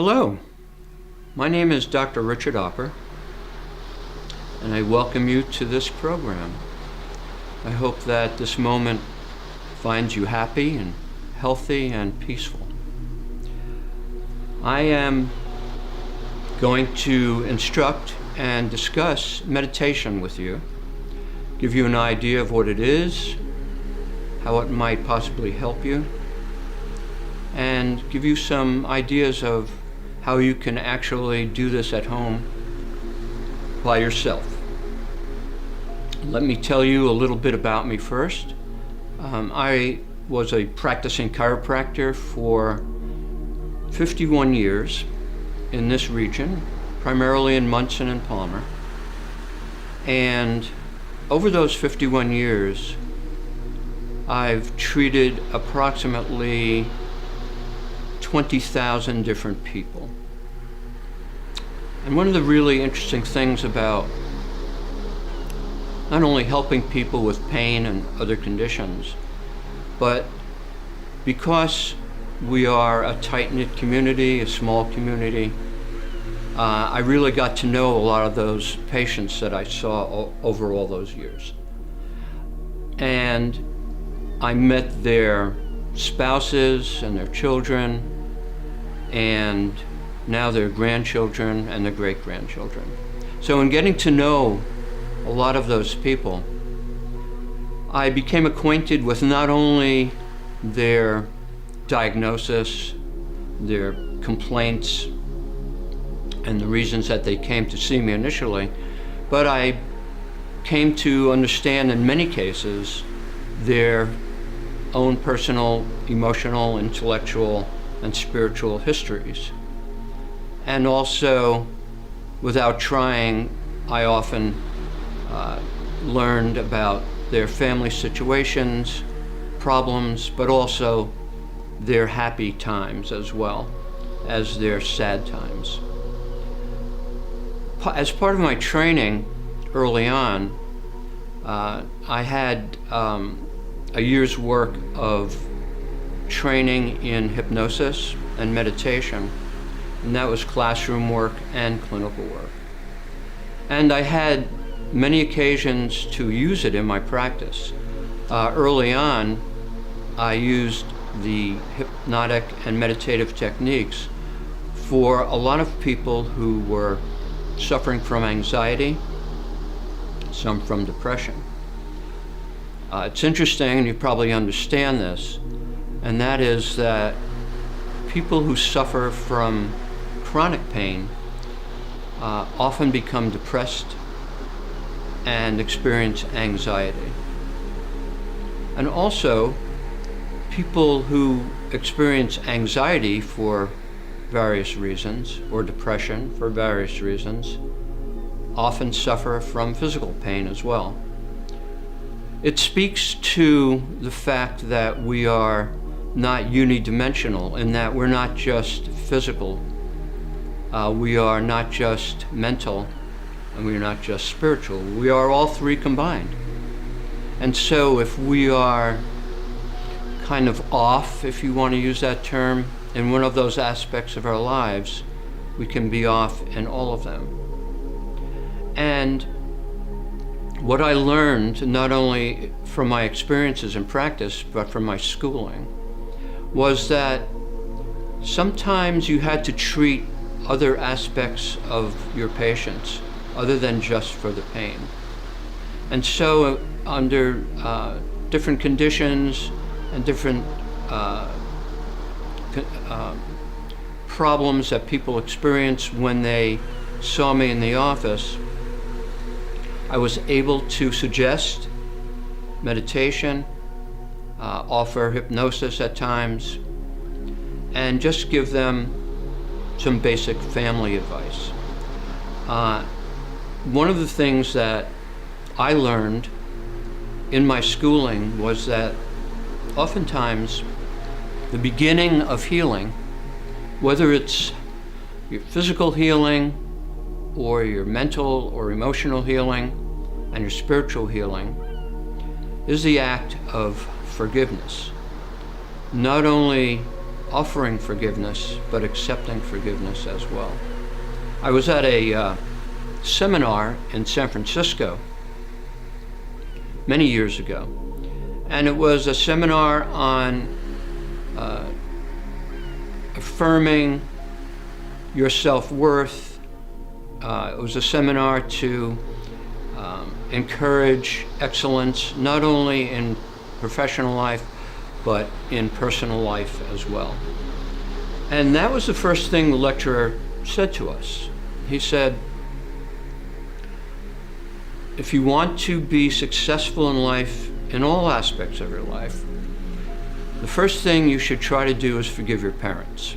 Hello, my name is Dr. Richard Opper, and I welcome you to this program. I hope that this moment finds you happy and healthy and peaceful. I am going to instruct and discuss meditation with you, give you an idea of what it is, how it might possibly help you, and give you some ideas of how you can actually do this at home by yourself. Let me tell you a little bit about me first. I was a practicing chiropractor for 51 years in this region, primarily in Munson and Palmer. And over those 51 years, I've treated approximately 20,000 different people. And one of the really interesting things about not only helping people with pain and other conditions, but because we are a tight-knit community, a small community, I really got to know a lot of those patients that I saw over all those years. And I met their spouses and their children, and now their grandchildren and their great-grandchildren. So in getting to know a lot of those people, I became acquainted with not only their diagnosis, their complaints, and the reasons that they came to see me initially, but I came to understand in many cases their own personal, emotional, intellectual, and spiritual histories. And also, without trying, I often learned about their family situations, problems, but also their happy times as well as their sad times. As part of my training early on, I had a year's work of training in hypnosis and meditation, and that was classroom work and clinical work. And I had many occasions to use it in my practice. Early on, I used the hypnotic and meditative techniques for a lot of people who were suffering from anxiety, some from depression. It's interesting, and you probably understand this, and that is that people who suffer from chronic pain often become depressed and experience anxiety. And also, people who experience anxiety for various reasons, or depression for various reasons, often suffer from physical pain as well. It speaks to the fact that we are not unidimensional, in that we're not just physical, we are not just mental, and we are not just spiritual. We are all three combined. And so if we are kind of off, if you want to use that term, in one of those aspects of our lives, we can be off in all of them. And what I learned, not only from my experiences in practice, but from my schooling, was that sometimes you had to treat other aspects of your patients other than just for the pain. And so under different conditions and different problems that people experience when they saw me in the office, I was able to suggest meditation, offer hypnosis at times, and just give them some basic family advice. One of the things that I learned in my schooling was that oftentimes the beginning of healing, whether it's your physical healing or your mental or emotional healing and your spiritual healing, is the act of forgiveness. Not only offering forgiveness, but accepting forgiveness as well. I was at a seminar in San Francisco many years ago, and it was a seminar on affirming your self-worth. It was a seminar to encourage excellence, not only in professional life, but in personal life as well. And that was the first thing the lecturer said to us. He said, if you want to be successful in life, in all aspects of your life, the first thing you should try to do is forgive your parents.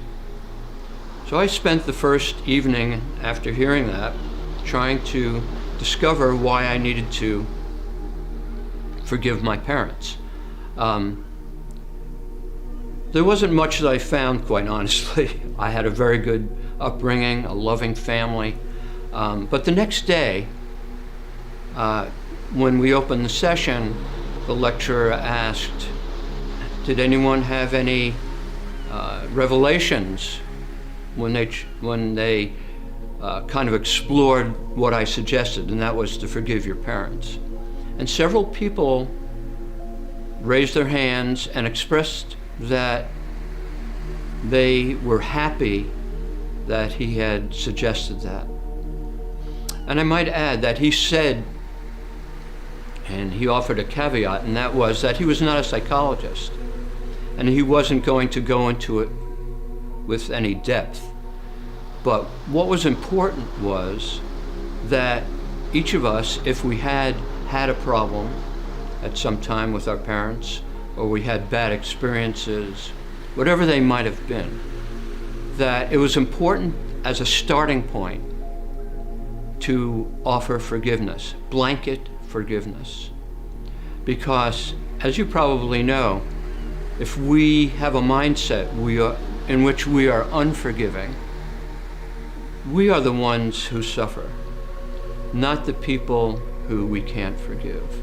So I spent the first evening after hearing that trying to discover why I needed to forgive my parents. There wasn't much that I found, quite honestly. I had a very good upbringing, a loving family. But the next day, when we opened the session, the lecturer asked, did anyone have any revelations when they kind of explored what I suggested, and that was to forgive your parents? And several people raised their hands and expressed that they were happy that he had suggested that. And I might add that he said, and he offered a caveat, and that was that he was not a psychologist, and he wasn't going to go into it with any depth. But what was important was that each of us, if we had a problem at some time with our parents, or we had bad experiences, whatever they might have been, that it was important as a starting point to offer forgiveness, blanket forgiveness. Because, as you probably know, if we have a mindset in which we are unforgiving, we are the ones who suffer, not the people who we can't forgive.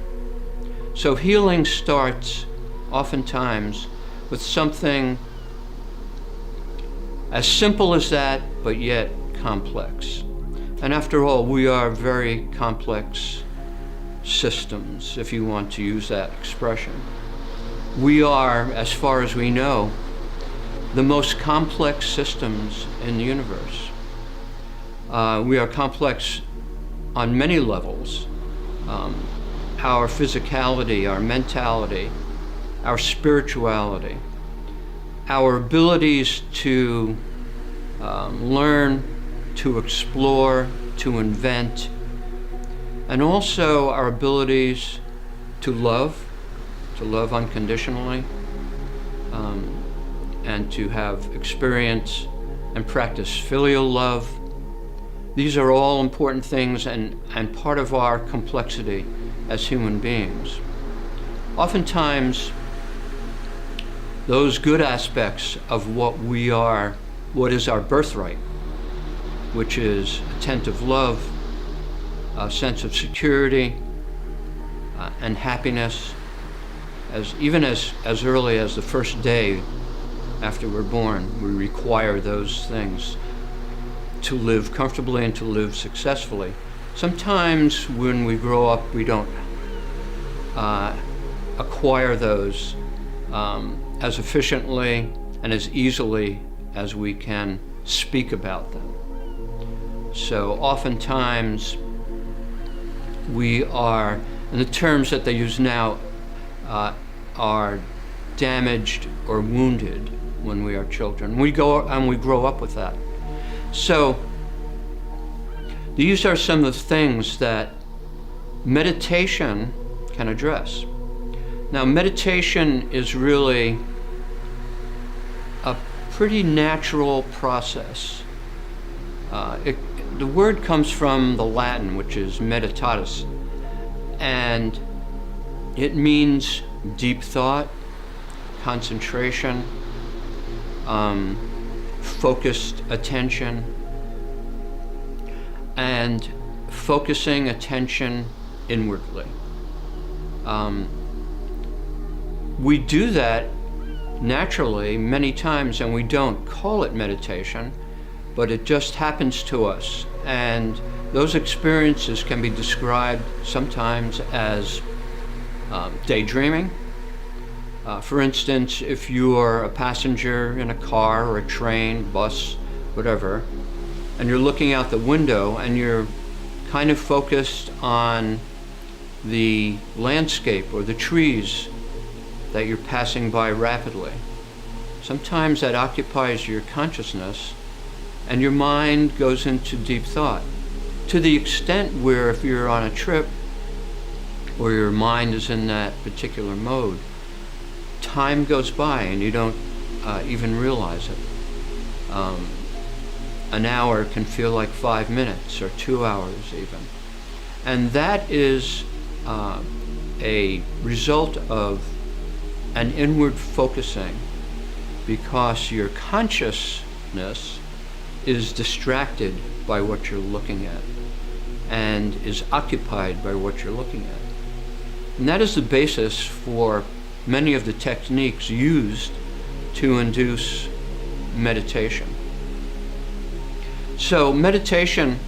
So healing starts oftentimes with something as simple as that, but yet complex. And after all, we are very complex systems, if you want to use that expression. We are, as far as we know, the most complex systems in the universe. We are complex on many levels. Our physicality, our mentality, our spirituality, our abilities to learn, to explore, to invent, and also our abilities to love unconditionally, and to have experience and practice filial love. These are all important things and part of our complexity as human beings. Oftentimes, those good aspects of what we are, what is our birthright, which is attentive love, a sense of security, and happiness, even as early as the first day after we're born, we require those things to live comfortably and to live successfully. Sometimes when we grow up, we don't acquire those as efficiently and as easily as we can speak about them. So oftentimes we are, and the terms that they use now are damaged or wounded when we are children. We grow up with that. So these are some of the things that meditation can address. Now, meditation is really a pretty natural process. The word comes from the Latin, which is meditatis, and it means deep thought, concentration, focused attention, and focusing attention inwardly. We do that naturally many times, and we don't call it meditation, but it just happens to us. And those experiences can be described sometimes as daydreaming. For instance, if you're a passenger in a car or a train, bus, whatever, and you're looking out the window and you're kind of focused on the landscape or the trees that you're passing by rapidly. Sometimes that occupies your consciousness and your mind goes into deep thought, to the extent where if you're on a trip or your mind is in that particular mode, time goes by and you don't even realize it. An hour can feel like 5 minutes or 2 hours even. And that is a result of an inward focusing, because your consciousness is distracted by what you're looking at and is occupied by what you're looking at. And that is the basis for many of the techniques used to induce meditation. So meditation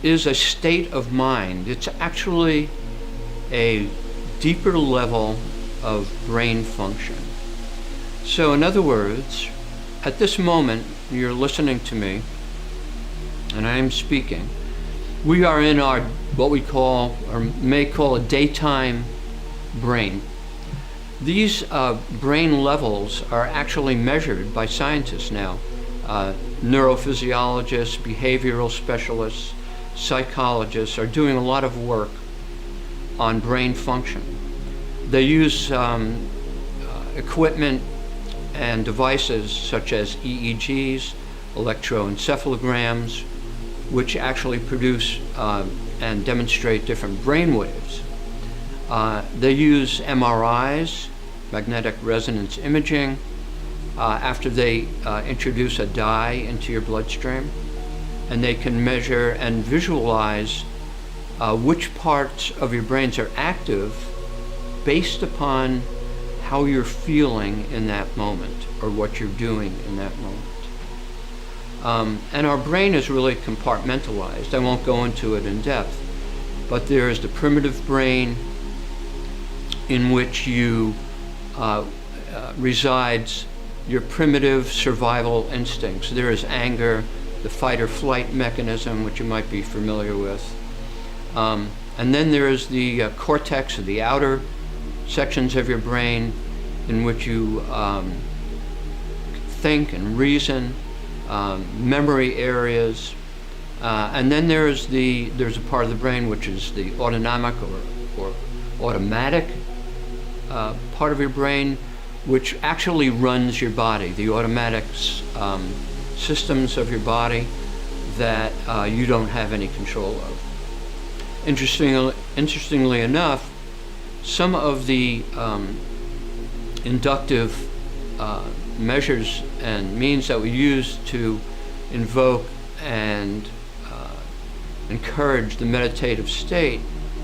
is a state of mind. It's actually a deeper level of brain function. So in other words, at this moment, you're listening to me, and I am speaking. We are in our, what we call, or may call, a daytime brain. These brain levels are actually measured by scientists now. Neurophysiologists, behavioral specialists, psychologists are doing a lot of work on brain function. They use equipment and devices such as EEGs, electroencephalograms, which actually produce and demonstrate different brain waves. They use MRIs, magnetic resonance imaging, after they introduce a dye into your bloodstream, and they can measure and visualize which parts of your brains are active based upon how you're feeling in that moment or what you're doing in that moment. And our brain is really compartmentalized. I won't go into it in depth, but there is the primitive brain, in which you resides your primitive survival instincts. There is anger, the fight or flight mechanism, which you might be familiar with. And then there is the cortex, or the outer sections of your brain, in which you think and reason, memory areas. And then there's a part of the brain which is the autonomic or automatic part of your brain, which actually runs your body, the automatic systems of your body that you don't have any control of. Interestingly enough, some of the inductive measures and means that we use to invoke and encourage the meditative state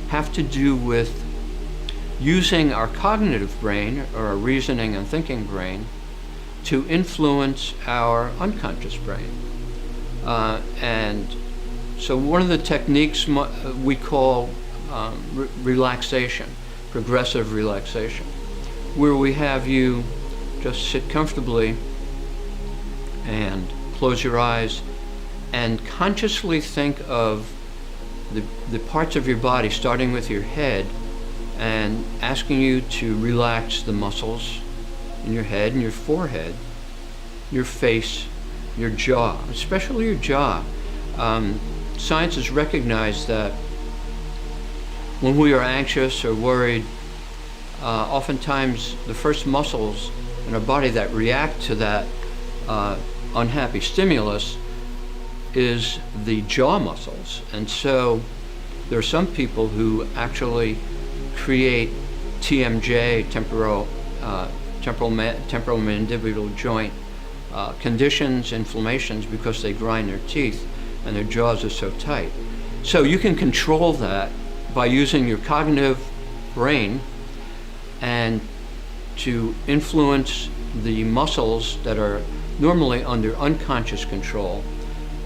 have to do with using our cognitive brain, or our reasoning and thinking brain, to influence our unconscious brain. And so one of the techniques we call relaxation, progressive relaxation, where we have you just sit comfortably and close your eyes and consciously think of the parts of your body, starting with your head, and asking you to relax the muscles in your head and your forehead, your face, your jaw, especially your jaw. Science has recognized that when we are anxious or worried, oftentimes the first muscles in our body that react to that unhappy stimulus is the jaw muscles. And so there are some people who actually create TMJ, temporomandibular joint conditions, inflammations, because they grind their teeth and their jaws are so tight. So you can control that by using your cognitive brain and to influence the muscles that are normally under unconscious control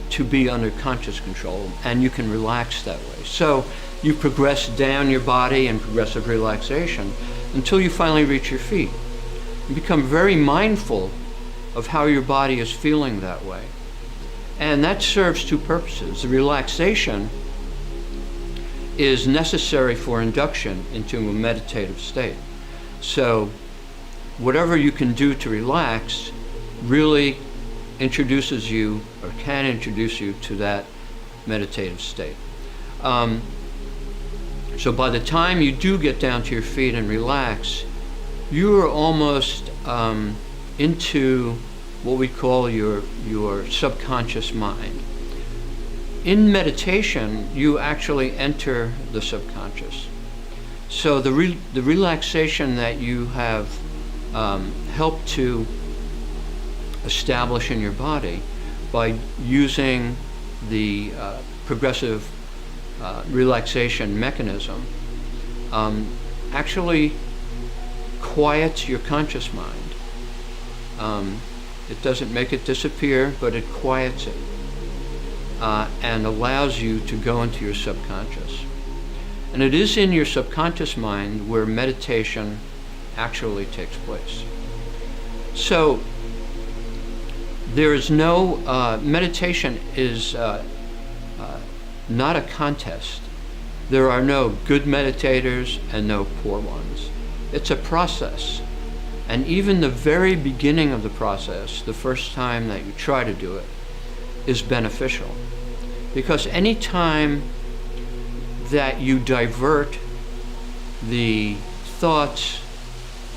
to be under conscious control, and you can relax that way. So you progress down your body in progressive relaxation until you finally reach your feet. You become very mindful of how your body is feeling that way. And that serves two purposes. The relaxation is necessary for induction into a meditative state. So whatever you can do to relax really introduces you, or can introduce you, to that meditative state. So by the time you do get down to your feet and relax, you are almost into what we call your subconscious mind. In meditation, you actually enter the subconscious. So the relaxation that you have helped to establish in your body by using the progressive relaxation mechanism actually quiets your conscious mind. It doesn't make it disappear, but it quiets it and allows you to go into your subconscious. And it is in your subconscious mind where meditation actually takes place. So there is no, meditation is not a contest. There are no good meditators and no poor ones. It's a process. And even the very beginning of the process, the first time that you try to do it, is beneficial. Because any time that you divert the thoughts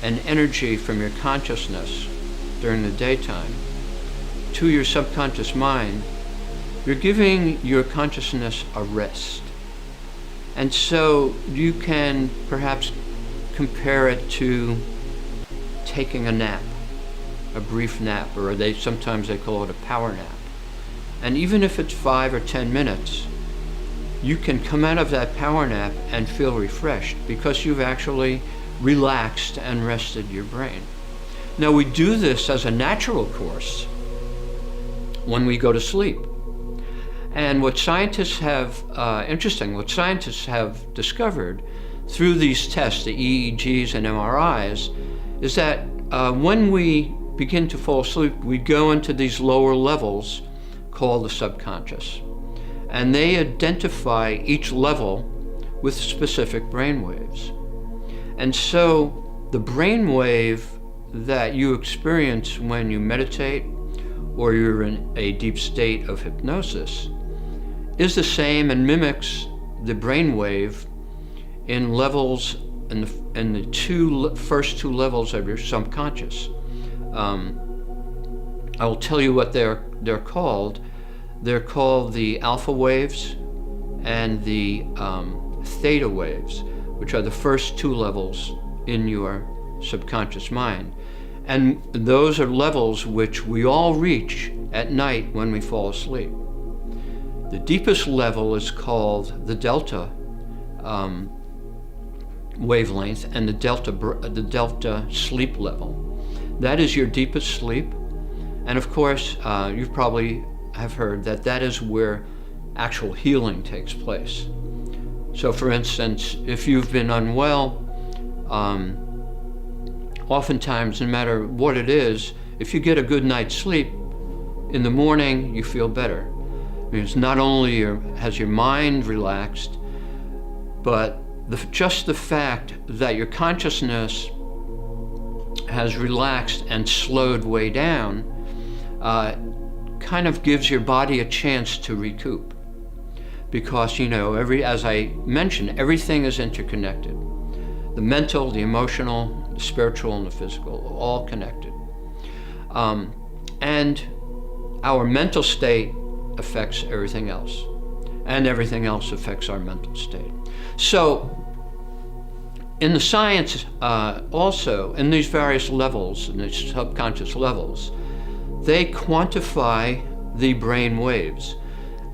and energy from your consciousness during the daytime to your subconscious mind, you're giving your consciousness a rest. And so you can perhaps compare it to taking a nap, a brief nap, or sometimes they call it a power nap. And even if it's 5 or 10 minutes, you can come out of that power nap and feel refreshed because you've actually relaxed and rested your brain. Now we do this as a natural course when we go to sleep. And what scientists have, what scientists have discovered through these tests, the EEGs and MRIs, is that when we begin to fall asleep, we go into these lower levels called the subconscious. And they identify each level with specific brain waves. And so the brain wave that you experience when you meditate or you're in a deep state of hypnosis is the same and mimics the brain wave in levels in the first two levels of your subconscious. I will tell you what they're called. They're called the alpha waves and the theta waves, which are the first two levels in your subconscious mind. And those are levels which we all reach at night when we fall asleep. The deepest level is called the delta wavelength and the delta sleep level. That is your deepest sleep. And of course, you probably have heard that is where actual healing takes place. So for instance, if you've been unwell, oftentimes, no matter what it is, if you get a good night's sleep, in the morning you feel better. Because not only has your mind relaxed, but just the fact that your consciousness has relaxed and slowed way down kind of gives your body a chance to recoup. Because, as I mentioned, everything is interconnected. The mental, the emotional, the spiritual, and the physical are all connected. And our mental state affects everything else. And everything else affects our mental state. So, in the science, also, in these various levels, in these subconscious levels, they quantify the brain waves.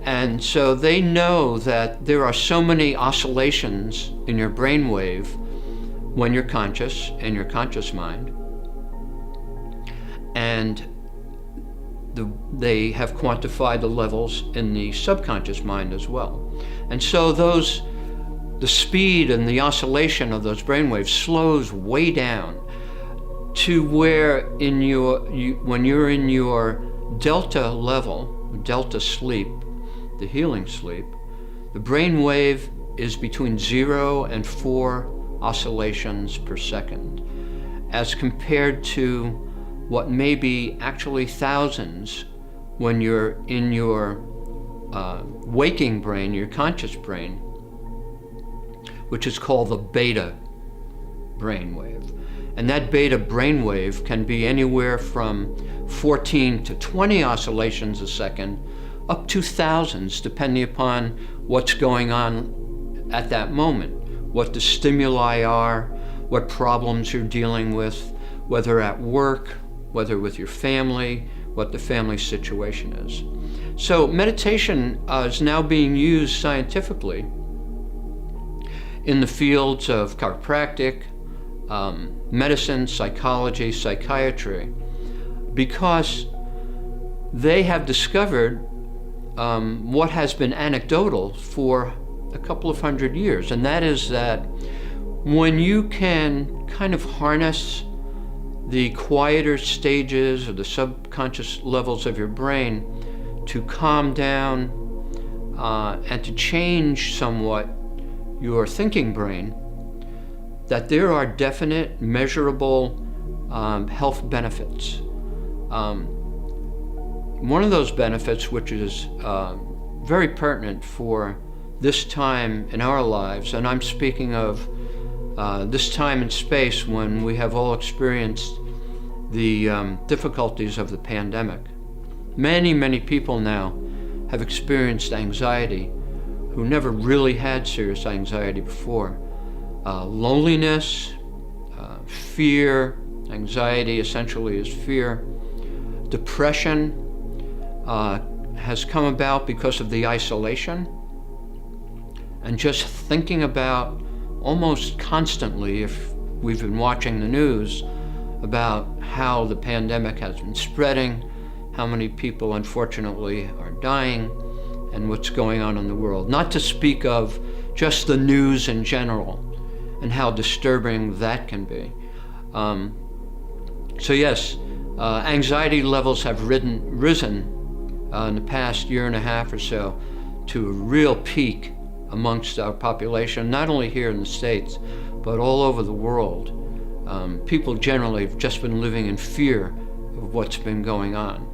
And so they know that there are so many oscillations in your brain wave when you're conscious, in your conscious mind, and they have quantified the levels in the subconscious mind as well. And so the speed and the oscillation of those brainwaves slows way down to where when you're in your delta level, delta sleep, the healing sleep, the brainwave is between 0 and 4 oscillations per second, as compared to what may be actually thousands when you're in your waking brain, your conscious brain, which is called the beta brainwave. And that beta brainwave can be anywhere from 14 to 20 oscillations a second, up to thousands, depending upon what's going on at that moment, what the stimuli are, what problems you're dealing with, whether at work, whether with your family, what the family situation is. So meditation is now being used scientifically in the fields of chiropractic, medicine, psychology, psychiatry, because they have discovered what has been anecdotal for a couple of hundred years, and that is that when you can kind of harness the quieter stages or the subconscious levels of your brain to calm down and to change somewhat your thinking brain, that there are definite, measurable health benefits. One of those benefits, which is very pertinent for this time in our lives, and I'm speaking of this time and space when we have all experienced the difficulties of the pandemic. Many, many people now have experienced anxiety who never really had serious anxiety before. Loneliness, fear, anxiety essentially is fear. Depression has come about because of the isolation and just thinking about almost constantly, if we've been watching the news, about how the pandemic has been spreading, how many people unfortunately are dying, and what's going on in the world. Not to speak of just the news in general and how disturbing that can be. So yes, anxiety levels have risen in the past year and a half or so to a real peak amongst our population, not only here in the States, but all over the world. People generally have just been living in fear of what's been going on.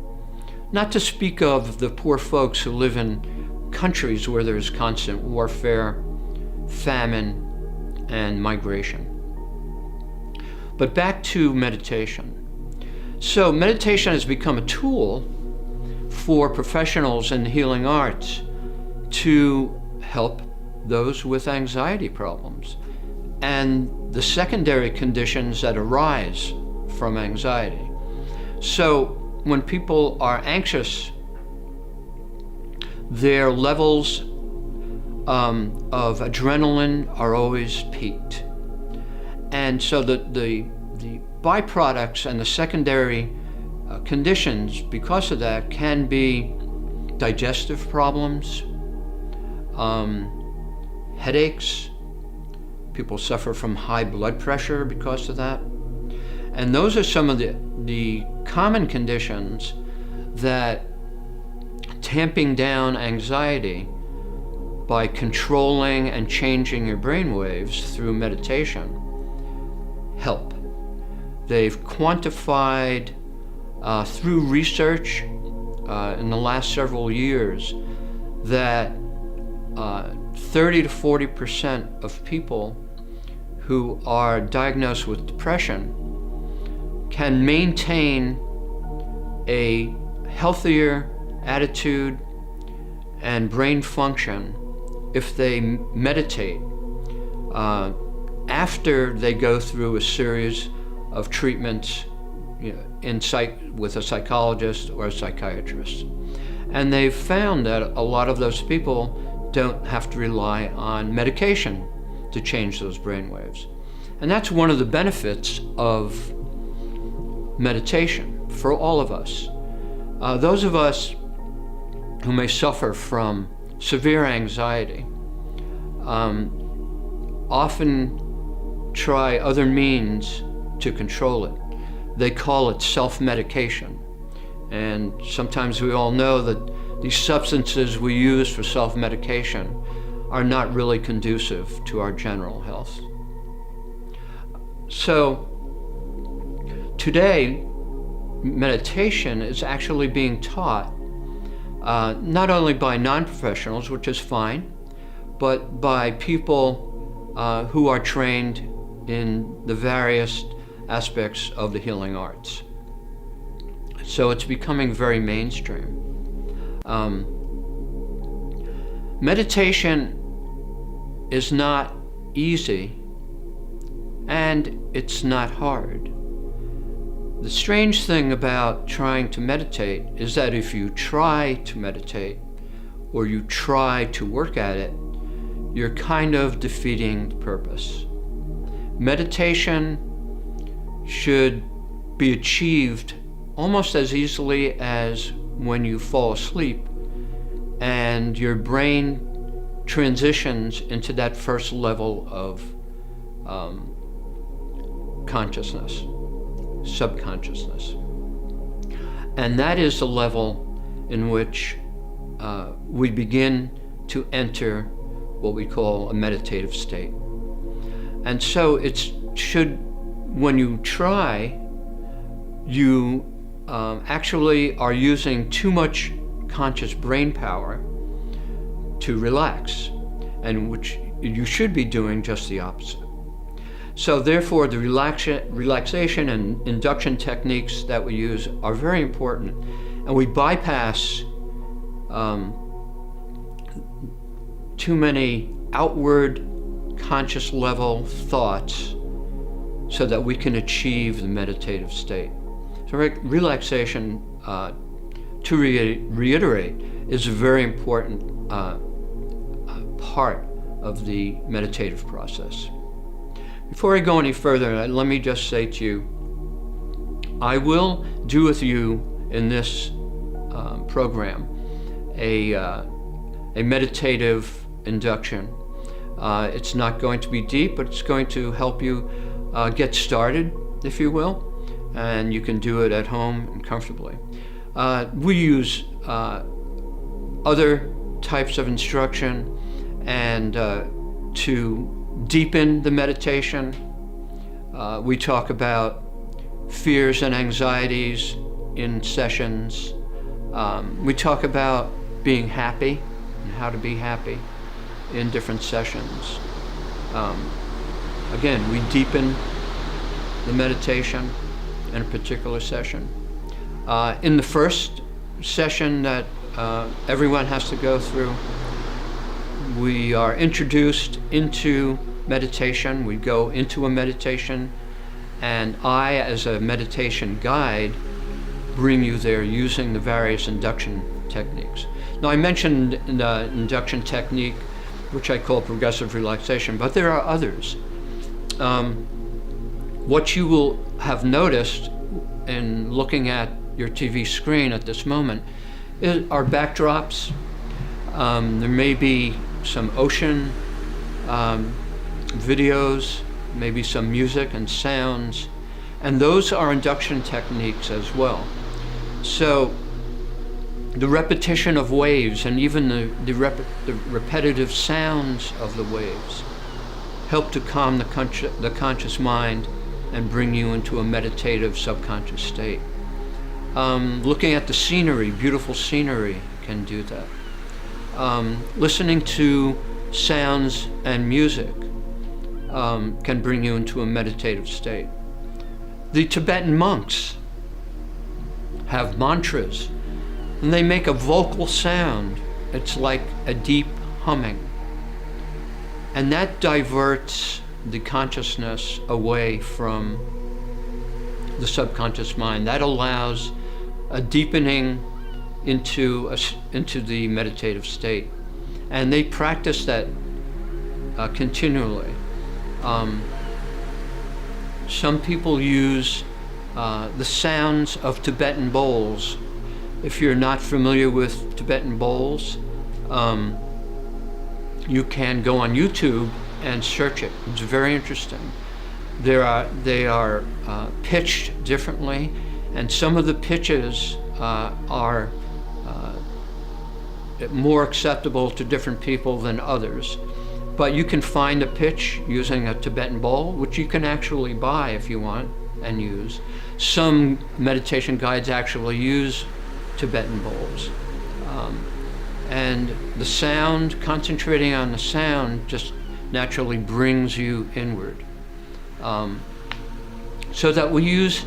Not to speak of the poor folks who live in countries where there's constant warfare, famine, and migration. But back to meditation. So meditation has become a tool for professionals in the healing arts to help those with anxiety problems and the secondary conditions that arise from anxiety. So when people are anxious, their levels of adrenaline are always peaked. And so the byproducts and the secondary conditions because of that can be digestive problems, headaches. People suffer from high blood pressure because of that. And those are some of the common conditions that tamping down anxiety by controlling and changing your brain waves through meditation help. They've quantified through research in the last several years that 30 to 40% of people who are diagnosed with depression can maintain a healthier attitude and brain function if they meditate after they go through a series of treatments with a psychologist or a psychiatrist. And they've found that a lot of those people don't have to rely on medication to change those brainwaves. And that's one of the benefits of meditation for all of us. Those of us who may suffer from severe anxiety often try other means to control it. They call it self-medication. And sometimes we all know that these substances we use for self-medication are not really conducive to our general health. So today, meditation is actually being taught not only by non-professionals, which is fine, but by people who are trained in the various aspects of the healing arts. So it's becoming very mainstream. Meditation is not easy, and it's not hard. The strange thing about trying to meditate is that if you try to meditate or you try to work at it, you're kind of defeating the purpose. Meditation should be achieved almost as easily as when you fall asleep and your brain transitions into that first level of consciousness, subconsciousness. And that is the level in which we begin to enter what we call a meditative state. And so when you try, you actually are using too much conscious brain power to relax, and which you should be doing just the opposite. So therefore, the relaxation and induction techniques that we use are very important, and we bypass too many outward conscious level thoughts so that we can achieve the meditative state. So relaxation, to reiterate, is a very important part of the meditative process. Before I go any further, let me just say to you, I will do with you in this program a meditative induction. It's not going to be deep, but it's going to help you get started, if you will, and you can do it at home and comfortably. We use other types of instruction, and to deepen the meditation, we talk about fears and anxieties in sessions. We talk about being happy and how to be happy in different sessions. Again, we deepen the meditation in a particular session. In the first session that everyone has to go through, we are introduced into meditation. We go into a meditation, and I, as a meditation guide, bring you there using the various induction techniques. Now, I mentioned the induction technique, which I call progressive relaxation, but there are others. What you will have noticed in looking at your TV screen at this moment are backdrops. There may be some ocean videos, maybe some music and sounds, and those are induction techniques as well. So the repetition of waves and even the repetitive sounds of the waves help to calm the conscious mind and bring you into a meditative subconscious state. Looking at the scenery, beautiful scenery, can do that. Listening to sounds and music can bring you into a meditative state. The Tibetan monks have mantras, and they make a vocal sound. It's like a deep humming. And that diverts the consciousness away from the subconscious mind. That allows a deepening into the meditative state. And they practice that continually. Some people use the sounds of Tibetan bowls. If you're not familiar with Tibetan bowls, you can go on YouTube and search it. It's very interesting. They are pitched differently, and some of the pitches are more acceptable to different people than others. But you can find a pitch using a Tibetan bowl, which you can actually buy if you want and use. Some meditation guides actually use Tibetan bowls. And the sound, concentrating on the sound, just naturally brings you inward. So that we use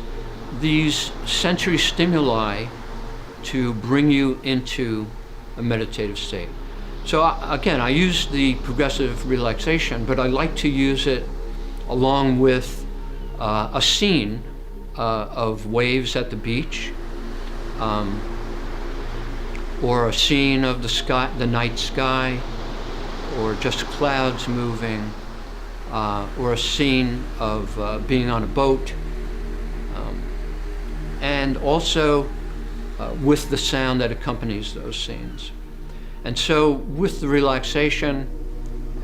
these sensory stimuli to bring you into a meditative state. So again, I use the progressive relaxation, but I like to use it along with a scene of waves at the beach, or a scene of the sky, the night sky, or just clouds moving, or a scene of being on a boat, and also with the sound that accompanies those scenes. And so with the relaxation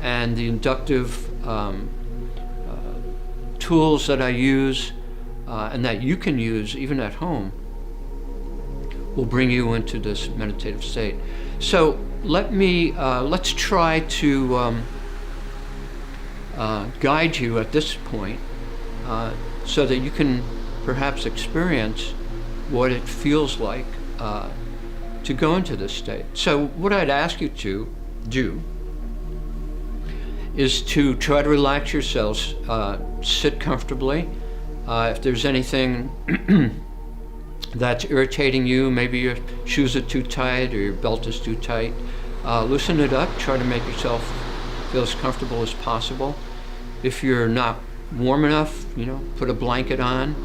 and the inductive tools that I use and that you can use even at home will bring you into this meditative state. So let's try to guide you at this point so that you can perhaps experience what it feels like to go into this state. So what I'd ask you to do is to try to relax yourselves, sit comfortably. If there's anything that's irritating you, maybe your shoes are too tight or your belt is too tight, loosen it up, try to make yourself feel as comfortable as possible. If you're not warm enough, put a blanket on,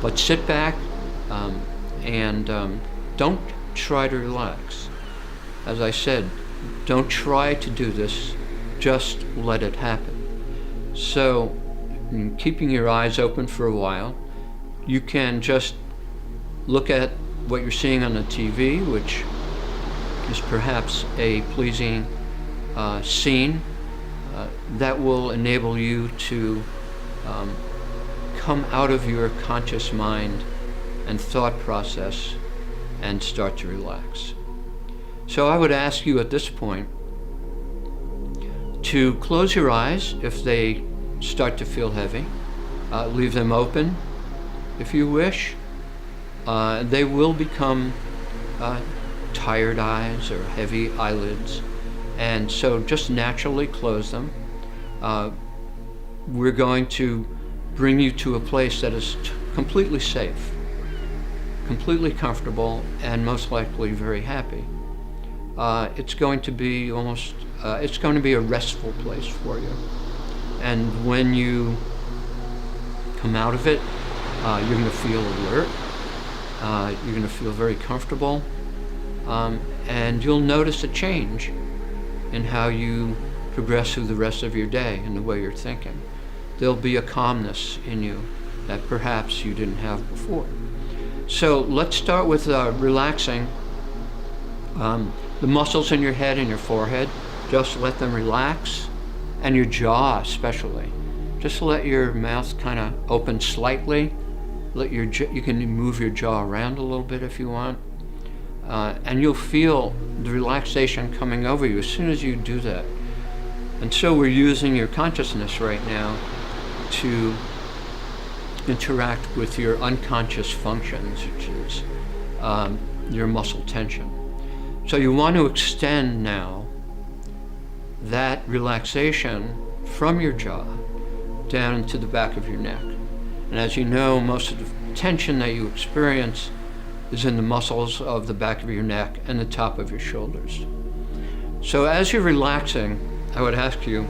but sit back, and don't try to relax. As I said, don't try to do this, just let it happen. So, keeping your eyes open for a while, you can just look at what you're seeing on the TV, which is perhaps a pleasing scene that will enable you to come out of your conscious mind and thought process and start to relax. So I would ask you at this point to close your eyes if they start to feel heavy. Leave them open if you wish. They will become tired eyes or heavy eyelids, and so just naturally close them. We're going to bring you to a place that is completely safe, completely comfortable, and most likely very happy. It's going to be it's going to be a restful place for you. And when you come out of it, you're going to feel alert, you're going to feel very comfortable, and you'll notice a change in how you progress through the rest of your day and the way you're thinking. There'll be a calmness in you that perhaps you didn't have before. So let's start with relaxing the muscles in your head and your forehead. Just let them relax, and your jaw especially. Just let your mouth kind of open slightly. You can move your jaw around a little bit if you want, and you'll feel the relaxation coming over you as soon as you do that. And so we're using your consciousness right now to interact with your unconscious functions, which is your muscle tension. So you want to extend now that relaxation from your jaw down into the back of your neck. And as you know, most of the tension that you experience is in the muscles of the back of your neck and the top of your shoulders. So as you're relaxing, I would ask you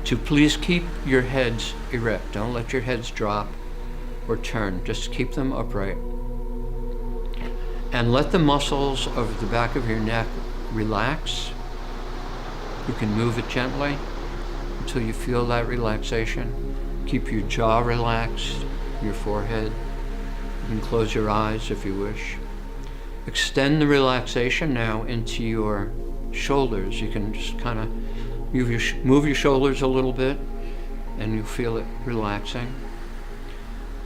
to please keep your heads erect. Don't let your heads drop or turn. Just keep them upright. And let the muscles of the back of your neck relax. You can move it gently until you feel that relaxation. Keep your jaw relaxed, your forehead. You can close your eyes if you wish. Extend the relaxation now into your shoulders. You can just kind of move your shoulders a little bit, and you feel it relaxing.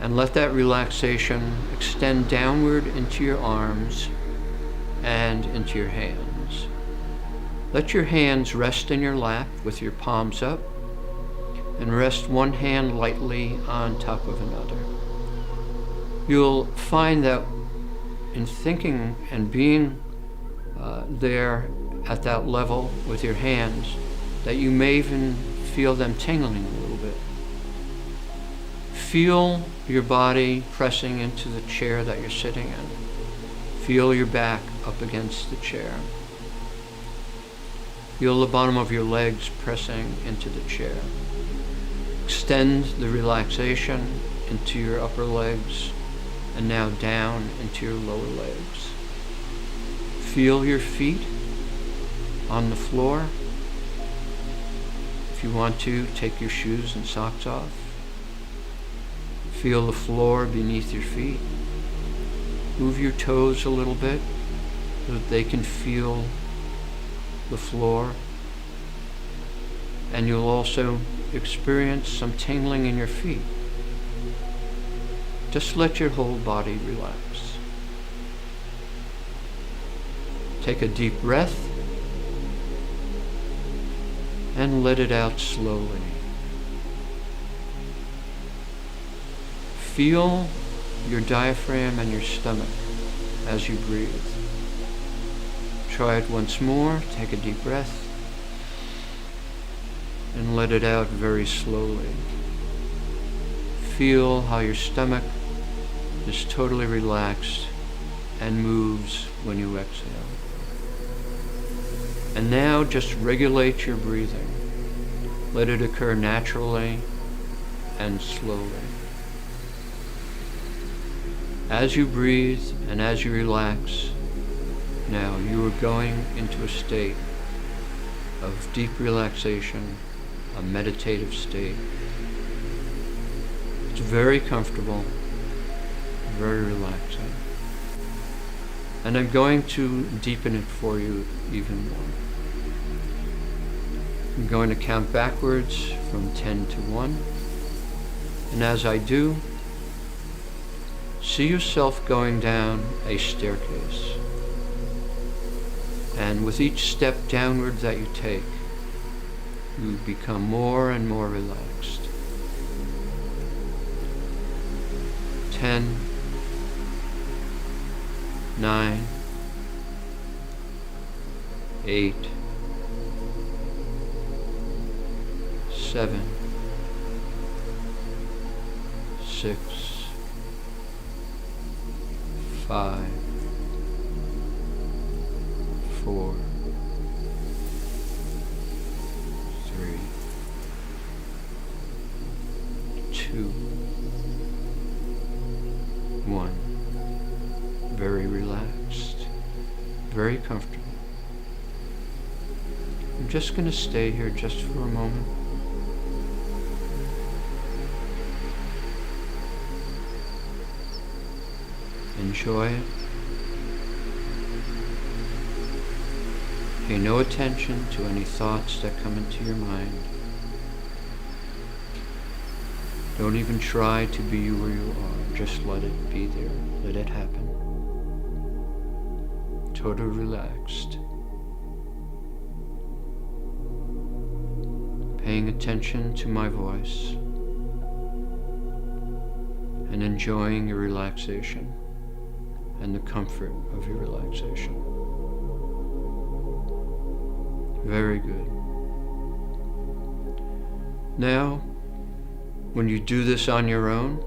And let that relaxation extend downward into your arms and into your hands. Let your hands rest in your lap with your palms up, and rest one hand lightly on top of another. You'll find that in thinking and being there at that level with your hands, that you may even feel them tingling a little bit. Feel your body pressing into the chair that you're sitting in. Feel your back up against the chair. Feel the bottom of your legs pressing into the chair. Extend the relaxation into your upper legs and now down into your lower legs. Feel your feet on the floor. If you want to, take your shoes and socks off. Feel the floor beneath your feet. Move your toes a little bit so that they can feel the floor. And you'll also experience some tingling in your feet. Just let your whole body relax. Take a deep breath and let it out slowly. Feel your diaphragm and your stomach as you breathe. Try it once more. Take a deep breath and let it out very slowly. Feel how your stomach is totally relaxed and moves when you exhale. And now just regulate your breathing. Let it occur naturally and slowly. As you breathe and as you relax, now you are going into a state of deep relaxation, a meditative state. It's very comfortable, very relaxing. And I'm going to deepen it for you even more. I'm going to count backwards from 10 to 1. And as I do, see yourself going down a staircase. And with each step downward that you take, you become more and more relaxed. 10, 9, 8, 7, 6, 5, 4, 3, 2, 1. Very relaxed, very comfortable. I'm just going to stay here just for a moment. Enjoy it. Pay no attention to any thoughts that come into your mind. Don't even try to be where you are. Just let it be there. Let it happen. Totally relaxed. Paying attention to my voice and enjoying your relaxation and the comfort of your relaxation. Very good. Now, when you do this on your own,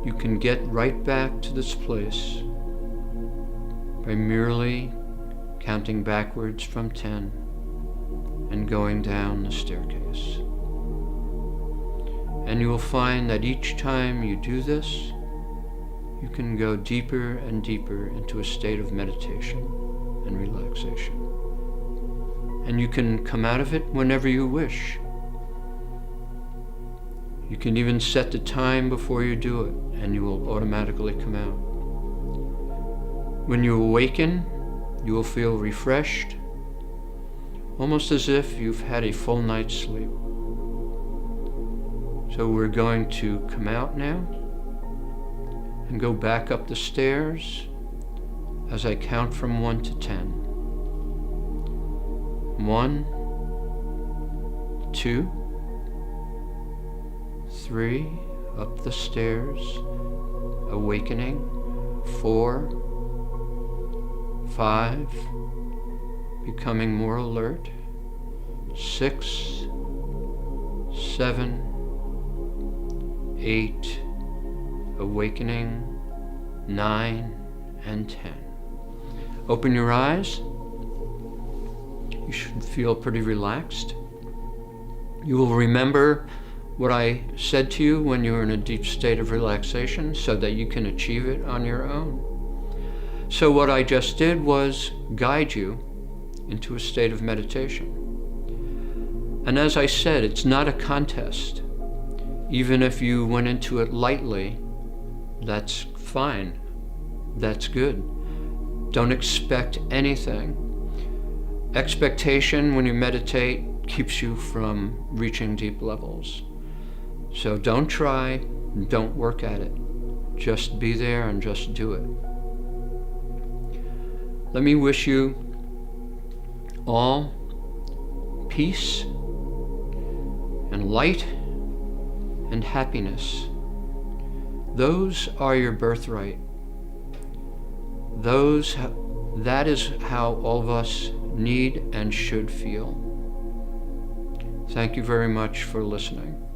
you can get right back to this place by merely counting backwards from 10 and going down the staircase. And you will find that each time you do this, you can go deeper and deeper into a state of meditation and relaxation. And you can come out of it whenever you wish. You can even set the time before you do it, and you will automatically come out. When you awaken, you will feel refreshed, almost as if you've had a full night's sleep. So we're going to come out now and go back up the stairs as I count from 1 to 10. 1, 2, 3, up the stairs, awakening. 4, 5, becoming more alert. 6, 7, 8, awakening. 9 and 10. Open your eyes. You should feel pretty relaxed. You will remember what I said to you when you were in a deep state of relaxation so that you can achieve it on your own. So what I just did was guide you into a state of meditation. And as I said, it's not a contest. Even if you went into it lightly, that's fine. That's good. Don't expect anything. Expectation when you meditate keeps you from reaching deep levels. So don't try, don't work at it. Just be there and just do it. Let me wish you all peace and light and happiness. Those are your birthright. That is how all of us need and should feel. Thank you very much for listening.